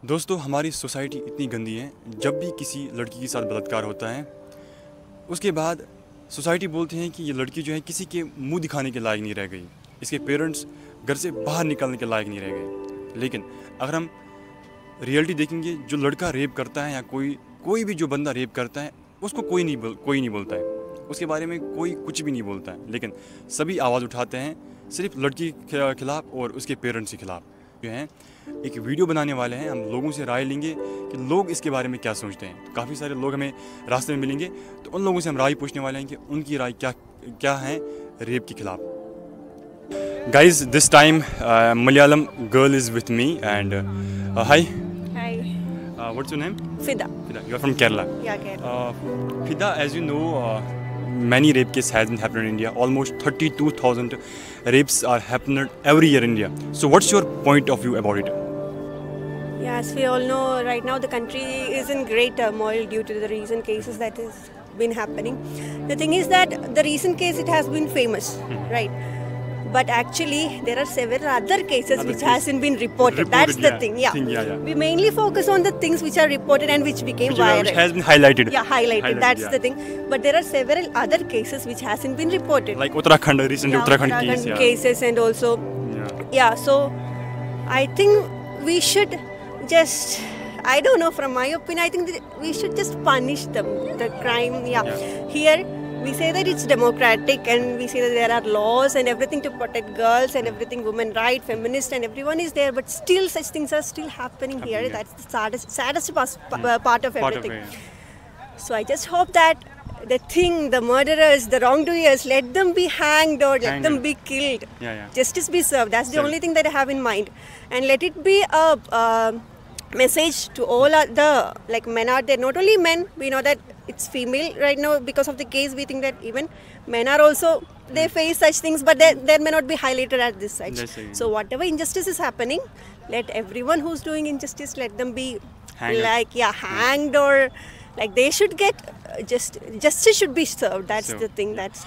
दोस्तों, हमारी सोसाइटी इतनी गंदी है। जब भी किसी लड़की के साथ बलात्कार होता है, उसके बाद सोसाइटी बोलते हैं कि ये लड़की जो है किसी के मुंह दिखाने के लायक नहीं रह गई, इसके पेरेंट्स घर से बाहर निकलने के लायक नहीं रह गए। लेकिन अगर हम रियलिटी देखेंगे, जो लड़का रेप करता है या कोई भी जो बंदा रेप करता है, उसको कोई नहीं बोलता है, उसके बारे में कोई कुछ भी नहीं बोलता है। लेकिन सभी आवाज़ उठाते हैं सिर्फ लड़की के खिलाफ और उसके पेरेंट्स के खिलाफ। जो हैं एक वीडियो बनाने वाले हैं, हम लोगों से राय लेंगे कि लोग इसके बारे में क्या सोचते हैं। तो काफ़ी सारे लोग हमें रास्ते में मिलेंगे, तो उन लोगों से हम राय पूछने वाले हैं कि उनकी राय क्या है रेप के खिलाफ। Guys, this time Malayalam girl is with me and hi. Hi. What's your name? Fida. Fida. You are from Kerala. Yeah, Kerala. Fida, as you know, many rape cases has been happening in India. Almost 32,000 rapes are happening every year in India. So, what's your point of view about it? Yeah, as we all know, right now the country is in great turmoil due to the recent cases that has been happening. The thing is that the recent case, it has been famous, right? But actually, there are several other cases which hasn't been reported. That's the thing. Yeah. We mainly focus on the things which are reported and which became viral. Which has been highlighted. Yeah, highlighted. That's the thing. But there are several other cases which hasn't been reported. Like Uttarakhand, recent Uttarakhand case. Cases and also. Yeah. So, I think we should just. I don't know. From my opinion, I think that we should just punish them. The crime. Yeah. Here. We say that it's democratic and we say that there are laws and everything to protect girls and everything, women rights, feminists and everyone is there, but still such things are still happening here. Yeah. That's the saddest part of everything. So I just hope that the murderers, the wrongdoers, let them be hanged or let them be killed. Justice be served. That's the only thing that I have in mind. And let it be a message to all the men are there, not only men. We know that it's female right now because of the case. We think that even men are also they face such things, but they may not be highlighted at this side. So whatever injustice is happening, let everyone who's doing injustice, let them be hanged or they should get justice should be served. That's the thing. That's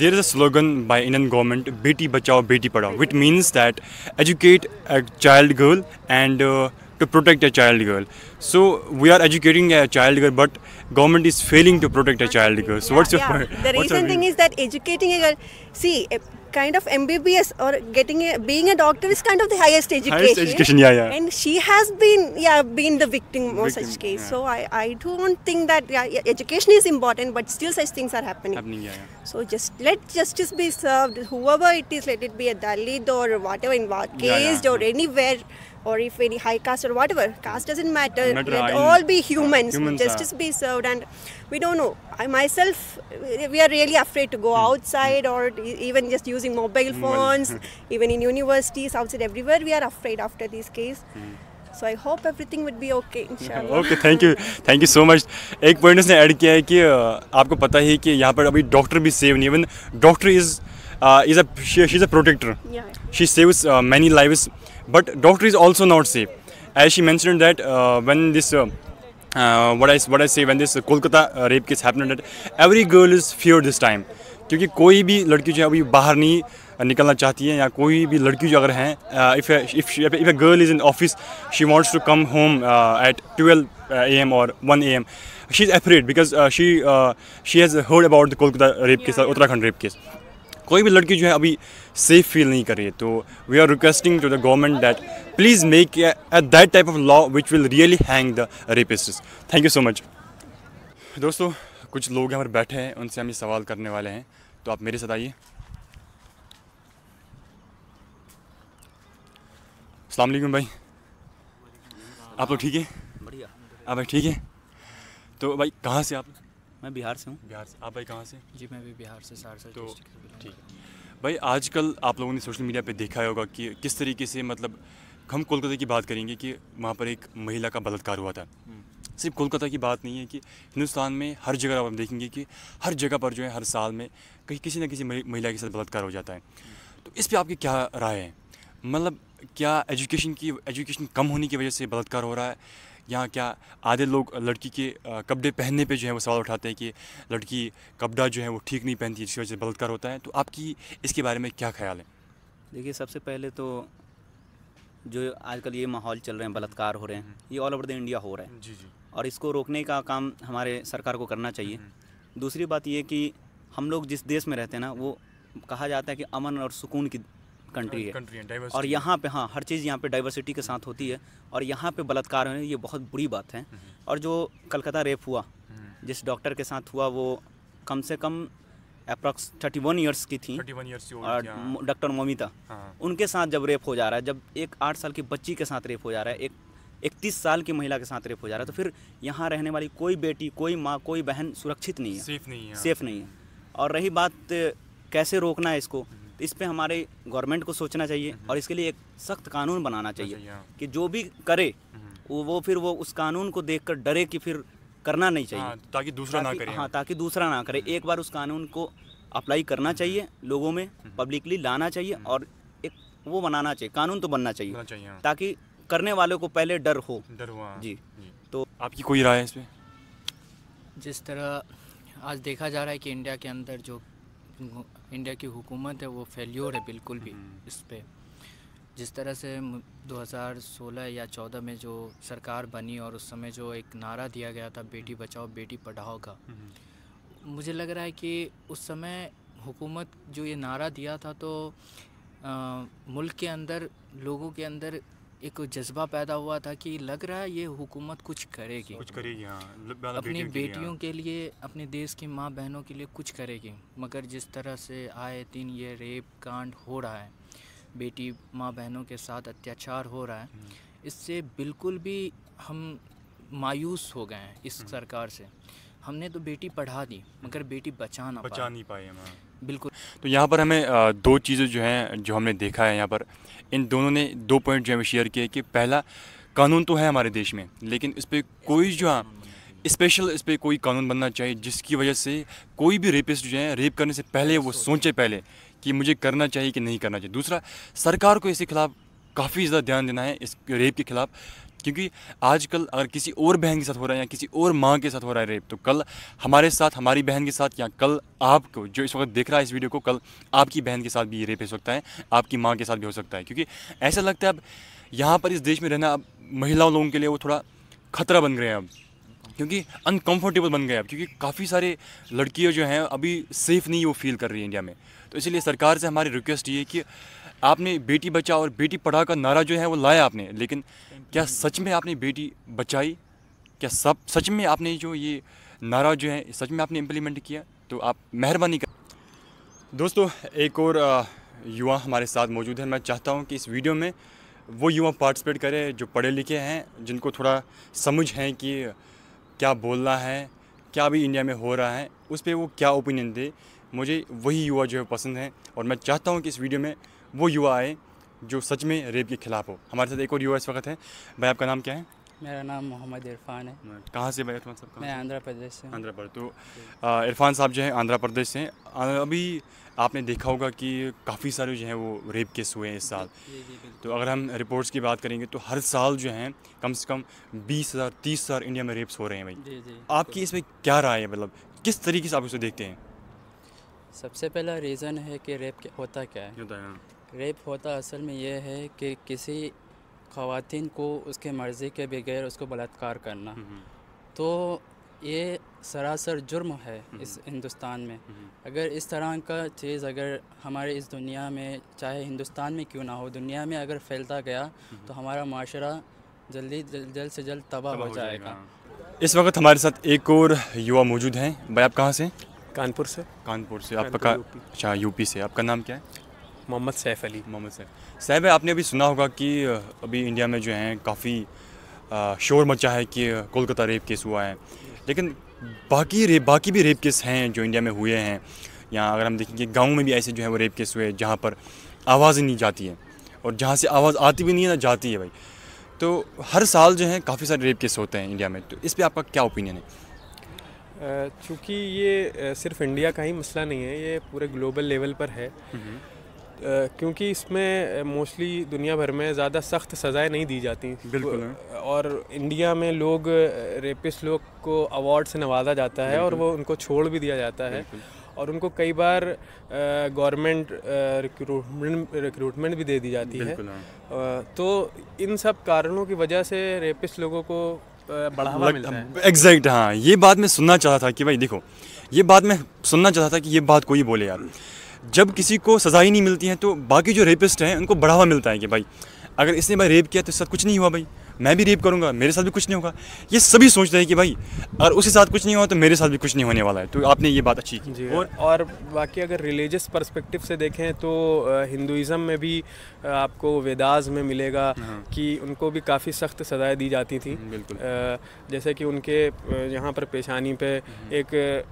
there is a slogan by Indian government, "Beti Bachao, Beti Padhao," which means that educate a child girl and to protect a child girl. So we are educating a child girl, but government is failing to protect a child girl. So what's your point? The recent thing is that educating a girl, see, kind of MBBS or being a doctor is kind of the highest education. Highest education, And she has been the victim of such case. So I don't think that education is important, but still such things are happening. So just let justice be served. Whoever it is, let it be a Dalit or whatever in what case or anywhere. Or if any high caste or whatever, caste doesn't matter. Let all be humans. Justice be served. And we don't know. I myself, we are really afraid to go outside or even just using mobile phones. Even in universities, outside, everywhere, we are afraid after this case. So I hope everything would be okay, inshallah. Okay, thank you so much. एक point उसने add किया है कि आपको पता है कि यहाँ पर अभी डॉक्टर भी सेव नहीं, even doctor she's a protector. She saves many lives, but doctor is also not safe. As she mentioned that when this what I say, when this Kolkata rape case happened, that every girl is feared this time, क्योंकि कोई भी लड़की जो है अभी बाहर नहीं निकलना चाहती है, या कोई भी लड़की जो अगर हैं, if a girl is in office, she wants to come home at 12 a.m. or 1 a.m. She's afraid because she has heard about the Kolkata rape case, Uttarakhand rape case. कोई भी लड़की जो है अभी सेफ फील नहीं कर रही है, तो we are requesting to the government that please make that type of law which will really hang the rapists. Thank you so much. दोस्तों, कुछ लोग यहाँ पर बैठे हैं, उनसे हम ये सवाल करने वाले हैं, तो आप मेरे साथ आइए. अस्सलाम वालेकुम भाई, आप लोग ठीक है? बढ़िया. आप भाई ठीक है? तो भाई कहाँ से आप? मैं बिहार से हूँ. बिहार से. आप भाई कहाँ से? जी, मैं भी बिहार से, सहरसा. तो ठीक है भाई, आजकल आप लोगों ने सोशल मीडिया पे देखा होगा कि किस तरीके से, मतलब हम कोलकाता की बात करेंगे कि वहाँ पर एक महिला का बलात्कार हुआ था. सिर्फ कोलकाता की बात नहीं है कि हिंदुस्तान में हर जगह आप देखेंगे कि हर जगह पर जो है हर साल में कहीं किसी न किसी महिला के साथ बलात्कार हो जाता है. तो इस पर आपकी क्या राय है? मतलब क्या एजुकेशन कम होने की वजह से बलात्कार हो रहा है, या क्या आधे लोग लड़की के कपड़े पहनने पे जो है वो सवाल उठाते हैं कि लड़की कपड़ा जो है वो ठीक नहीं पहनती, जिसकी वजह से बलात्कार होता है? तो आपकी इसके बारे में क्या ख्याल है? देखिए, सबसे पहले तो जो आजकल ये माहौल चल रहे हैं, बलात्कार हो रहे हैं, ये ऑल ओवर द इंडिया हो रहा है जी जी। और इसको रोकने का काम हमारे सरकार को करना चाहिए। दूसरी बात ये कि हम लोग जिस देश में रहते हैं ना, वो कहा जाता है कि अमन और सुकून की कंट्री है और यहाँ पे हाँ हर चीज़ यहाँ पे डाइवर्सिटी के साथ होती है और यहाँ पे बलात्कार होने ये बहुत बुरी बात है। और जो कलकत्ता रेप हुआ, जिस डॉक्टर के साथ हुआ, वो कम से कम अप्रॉक्स 31 ईयर्स की थी 31 ईयर्स और डॉक्टर मोमिता, उनके साथ जब रेप हो जा रहा है, जब एक 8 साल की बच्ची के साथ रेप हो जा रहा है, एक 31 साल की महिला के साथ रेप हो जा रहा है, तो फिर यहाँ रहने वाली कोई बेटी, कोई माँ, कोई बहन सुरक्षित नहीं है, सेफ नहीं है। और रही बात कैसे रोकना है इसको, तो इस पे हमारे गवर्नमेंट को सोचना चाहिए और इसके लिए एक सख्त कानून बनाना चाहिए कि जो भी करे वो फिर वो उस कानून को देखकर डरे कि फिर करना नहीं चाहिए, ताकि दूसरा ना करे। हाँ, ताकि दूसरा ना करे। एक बार उस कानून को अप्लाई करना चाहिए, लोगों में पब्लिकली लाना चाहिए और एक वो बनाना चाहिए, कानून तो बनना चाहिए ताकि करने वालों को पहले डर हो। जी। तो आपकी कोई राय है इस पे? जिस तरह आज देखा जा रहा है कि इंडिया के अंदर जो इंडिया की हुकूमत है वो फेल्योर है बिल्कुल भी इस पे। जिस तरह से 2016 या 14 में जो सरकार बनी और उस समय जो एक नारा दिया गया था बेटी बचाओ बेटी पढ़ाओ का, मुझे लग रहा है कि उस समय हुकूमत जो ये नारा दिया था तो मुल्क के अंदर लोगों के अंदर एक जज्बा पैदा हुआ था कि लग रहा है ये हुकूमत कुछ करेगी, अपनी बेटियों के लिए, अपने देश की माँ बहनों के लिए कुछ करेगी। मगर जिस तरह से आए दिन ये रेप कांड हो रहा है, बेटी माँ बहनों के साथ अत्याचार हो रहा है, इससे बिल्कुल भी हम मायूस हो गए हैं इस सरकार से। हमने तो बेटी पढ़ा दी मगर बेटी बचा नहीं पाए हम। बिल्कुल। तो यहाँ पर हमें दो चीज़ें जो हैं जो हमने देखा है यहाँ पर, इन दोनों ने 2 पॉइंट जो हमें शेयर किए कि पहला, कानून तो है हमारे देश में लेकिन इस पर कोई जो स्पेशल इस पर कोई कानून बनना चाहिए जिसकी वजह से कोई भी रेपिस्ट जो है रेप करने से पहले वो सोचे पहले कि मुझे करना चाहिए कि नहीं करना चाहिए। दूसरा, सरकार को इसके खिलाफ काफ़ी ज़्यादा ध्यान देना है, इस रेप के खिलाफ, क्योंकि आजकल अगर किसी और बहन के साथ हो रहा है या किसी और माँ के साथ हो रहा है रेप, तो कल हमारे साथ, हमारी बहन के साथ, या कल आपको जो इस वक्त देख रहा है इस वीडियो को, कल आपकी बहन के साथ भी ये रेप हो सकता है, आपकी माँ के साथ भी हो सकता है। क्योंकि ऐसा लगता है अब यहाँ पर इस देश में रहना अब महिलाओं लोगों के लिए वो थोड़ा खतरा बन गए हैं अब, क्योंकि अनकम्फर्टेबल बन गए अब, क्योंकि काफ़ी सारे लड़कियाँ जो हैं अभी सेफ़ नहीं वो फील कर रही है इंडिया में। तो इसीलिए सरकार से हमारी रिक्वेस्ट ये है कि आपने बेटी बचाओ और बेटी पढ़ाओ का नारा जो है वो लाया आपने, लेकिन क्या सच में आपने बेटी बचाई? क्या सब सच में आपने जो ये नारा जो है सच में आपने इम्प्लीमेंट किया? तो आप मेहरबानी कर। दोस्तों, एक और युवा हमारे साथ मौजूद है। मैं चाहता हूँ कि इस वीडियो में वो युवा पार्टिसिपेट करें जो पढ़े लिखे हैं, जिनको थोड़ा समझ है कि क्या बोलना है, क्या अभी इंडिया में हो रहा है, उस पर वो क्या ओपिनियन दे। मुझे वही युवा जो है पसंद है और मैं चाहता हूँ कि इस वीडियो में वो युवा आए जो सच में रेप के खिलाफ हो। हमारे साथ एक और युवा इस वक्त है। भाई, आपका नाम क्या है? मेरा नाम मोहम्मद इरफान है। कहाँ से भाई इरफान साहब? मैं आंध्र प्रदेश से। आंध्र प्रदेश। तो इरफान साहब जो हैं आंध्र प्रदेश से। अभी आपने देखा होगा कि काफ़ी सारे जो हैं वो रेप केस हुए हैं इस साल। तो अगर हम रिपोर्ट्स की बात करेंगे तो हर साल जो हैं कम से कम 20,000 30,000 इंडिया में रेप्स हो रहे हैं भाई। आपकी इसमें क्या राय है, मतलब किस तरीके से आप इसे देखते हैं? सबसे पहला रीज़न है कि रेप होता क्या है। रेप होता असल में ये है कि किसी ख़वातीन को उसके मर्ज़ी के बगैर उसको बलात्कार करना, तो ये सरासर जुर्म है इस हिंदुस्तान में। अगर इस तरह का चीज़ अगर हमारे इस दुनिया में, चाहे हिंदुस्तान में क्यों ना हो, दुनिया में अगर फैलता गया तो हमारा माशरा जल्द से जल्द तबाह हो जाएगा। इस वक्त हमारे साथ एक और युवा मौजूद हैं। भाई, आप कहाँ से? कानपुर से। कानपुर से। आपका अच्छा, यूपी से। आपका नाम क्या है? मोहम्मद सैफ अली। मोहम्मद सैफ साहब, आपने अभी सुना होगा कि अभी इंडिया में जो है काफ़ी शोर मचा है कि कोलकाता रेप केस हुआ है, लेकिन बाकी भी रेप केस हैं जो इंडिया में हुए हैं। यहाँ अगर हम देखेंगे गाँव में भी ऐसे जो है वो रेप केस हुए जहाँ पर आवाज़ ही नहीं जाती है और जहाँ से आवाज़ आती भी नहीं है ना जाती है भाई। तो हर साल जो है काफ़ी सारे रेप केस होते हैं इंडिया में, तो इस पर आपका क्या ओपिनियन है? चूँकि ये सिर्फ इंडिया का ही मसला नहीं है, ये पूरे ग्लोबल लेवल पर है, क्योंकि इसमें मोस्टली दुनिया भर में ज़्यादा सख्त सज़ाएं नहीं दी जाती। बिल्कुल। और इंडिया में लोग रेपिस्ट लोग को अवार्ड से नवाजा जाता है और वो उनको छोड़ भी दिया जाता है। और उनको कई बार गवर्नमेंट रिक्रूटमेंट भी दे दी जाती है। तो इन सब कारणों की वजह से रेपिस्ट लोगों को बढ़ावा मिलता है। एग्जैक्ट, हाँ, ये बात मैं सुनना चाहता था कि भाई देखो, ये बात मैं सुनना चाहता था कि ये बात कोई बोले यार, जब किसी को सज़ा ही नहीं मिलती है तो बाकी जो रेपिस्ट हैं उनको बढ़ावा मिलता है कि भाई अगर इसने भाई रेप किया तो इसके साथ कुछ नहीं हुआ, भाई मैं भी रेप करूंगा, मेरे साथ भी कुछ नहीं होगा। ये सभी सोचते हैं कि भाई अगर उसके साथ कुछ नहीं हुआ तो मेरे साथ भी कुछ नहीं होने वाला है। तो आपने ये बात अच्छी की जी। और बाकी अगर रिलीजियस पर्सपेक्टिव से देखें तो हिंदुइज़्म में भी आपको वेदास में मिलेगा कि उनको भी काफ़ी सख्त सज़ाएं दी जाती थी। बिल्कुल। जैसे कि उनके यहाँ पर पेशानी पे एक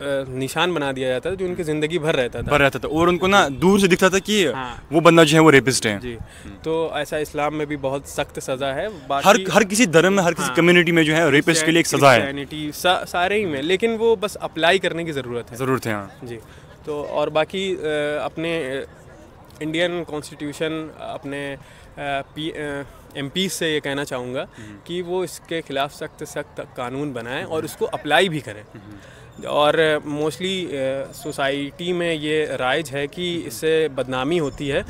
निशान बना दिया जाता था जो उनकी ज़िंदगी भर रहता था और उनको ना दूर से दिखता था कि वो बंदा जो है वो रेपिस्ट है। जी। तो ऐसा इस्लाम में भी बहुत सख्त सज़ा है। हर किसी धर्म में, हर किसी कम्युनिटी में जो है रेपिस्ट के लिए एक सज़ा है, सारे ही में, लेकिन वो बस अप्लाई करने की ज़रूरत है। हाँ जी। तो और बाकी अपने इंडियन कॉन्स्टिट्यूशन अपने MP से ये कहना चाहूँगा कि वो इसके ख़िलाफ़ सख्त कानून बनाएं और उसको अप्लाई भी करें। और मोस्टली सोसाइटी में ये राइज है कि इससे बदनामी होती है।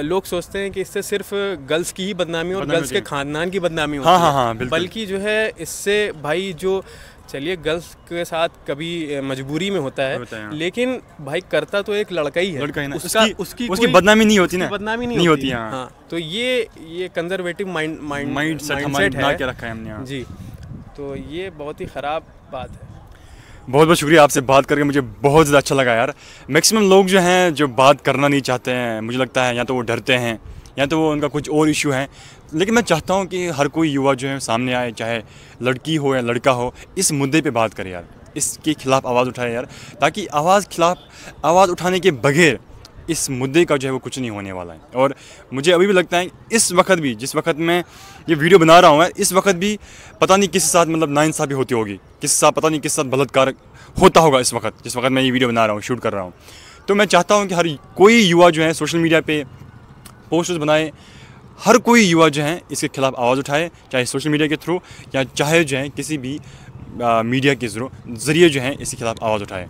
लोग सोचते हैं कि इससे सिर्फ गर्ल्स की ही बदनामी और गर्ल्स के ख़ानदान की बदनामी होती है। हाँ, बल्कि जो है इससे भाई जो चलिए गर्ल्स के साथ कभी मजबूरी में होता है, लेकिन भाई करता तो एक लड़का ही है, उसकी बदनामी नहीं होती ना, बदनामी नहीं होती। हाँ। तो ये कंजर्वेटिव माइंडसेट बना के रखा है हमने। जी। तो ये बहुत ही ख़राब बात है। बहुत बहुत शुक्रिया, आपसे बात करके मुझे बहुत ज़्यादा अच्छा लगा यार। मैक्सिमम लोग जो हैं जो बात करना नहीं चाहते हैं, मुझे लगता है या तो वो डरते हैं या तो वो उनका कुछ और इशू है, लेकिन मैं चाहता हूँ कि हर कोई युवा जो है सामने आए, चाहे लड़की हो या लड़का हो, इस मुद्दे पे बात करे यार, इसके खिलाफ़ आवाज़ उठाए यार, ताकि आवाज़ उठाने के बगैर इस मुद्दे का जो है वो कुछ नहीं होने वाला है। और मुझे अभी भी लगता है इस वक्त भी, जिस वक्त मैं ये वीडियो बना रहा हूँ, इस वक्त भी पता नहीं किस साथ मतलब नाइंसाफ़ी होती होगी, पता नहीं किस साथ बलात्कार होता होगा इस वक्त, जिस वक्त मैं ये वीडियो बना रहा हूँ, शूट कर रहा हूँ। तो मैं चाहता हूँ कि हर कोई युवा जो है सोशल मीडिया पे पोस्टर्स बनाए, हर कोई युवा जो है इसके खिलाफ़ आवाज़ उठाए, चाहे सोशल मीडिया के थ्रू या चाहे जो है किसी भी मीडिया के ज़रिए जो है इसके खिलाफ़ आवाज़ उठाए।